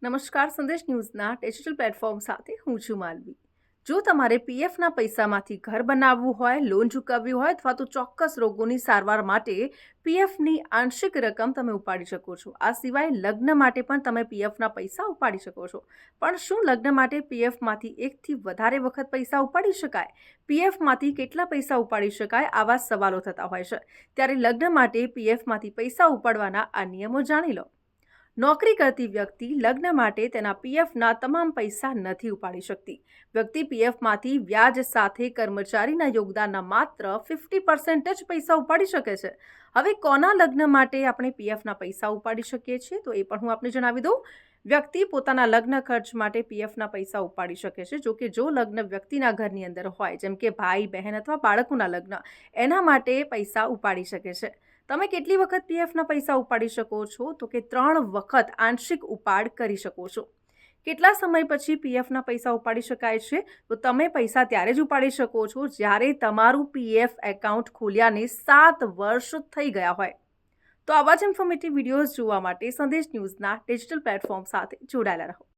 નમસ્કાર, સંદેશ ન્યૂઝના digital platform સાથે હું છું માલવી. જો તમારે પીએફના પૈસામાંથી ઘર બનાવવું હોય, લોન ચૂકવવી હોય અથવા તો ચોક્કસ રોગોની સારવાર માટે પીએફની આંશિક રકમ તમે ઉપાડી શકો છો. આ સિવાય લગ્ન માટે પણ તમે પીએફના પૈસા ઉપાડી શકો છો. પણ શું લગ્ન માટે પીએફમાંથી એકથી વધારે વખત પૈસા ઉપાડી શકાય? પીએફમાંથી કેટલા પૈસા ઉપાડી શકાય? આવા સવાલો થતા હોય છે. ત્યારે લગ્ન માટે પીએફમાંથી પૈસા ઉપાડવાના આ નિયમો જાણી લો. નોકરી કરતી વ્યક્તિ લગ્ન માટે તેના પીએફના તમામ પૈસા નથી ઉપાડી શકતી. વ્યક્તિ પીએફમાંથી વ્યાજ સાથે કર્મચારીના યોગદાનના માત્ર 50% જ પૈસા ઉપાડી શકે છે. હવે કોના લગ્ન માટે આપણે પીએફના પૈસા ઉપાડી શકીએ છીએ તો એ પણ હું આપને જણાવી દઉં. વ્યક્તિ પોતાના લગ્ન ખર્ચ માટે પીએફના પૈસા ઉપાડી શકે છે. જો કે જો લગ્ન વ્યક્તિના ઘરની અંદર હોય, જેમ કે ભાઈ, બહેન અથવા બાળકોના લગ્ન, એના માટે પૈસા ઉપાડી શકે છે. તમે કેટલી વખત પીએફના પૈસા ઉપાડી શકો છો? તો કે 3 વખત આંશિક ઉપાડ કરી શકો છો. કેટલા સમય પછી પીએફના પૈસા ઉપાડી શકાય છે? તો તમે પૈસા ત્યારે જ ઉપાડી શકો છો જ્યારે તમારું પીએફ એકાઉન્ટ ખોલ્યાને 7 વર્ષ થઈ ગયા હોય. તો આવા જ ઇન્ફોર્મેટિવ વિડીયોઝ જોવા માટે સંદેશ ન્યૂઝના ડિજિટલ પ્લેટફોર્મ સાથે જોડાયેલા રહો.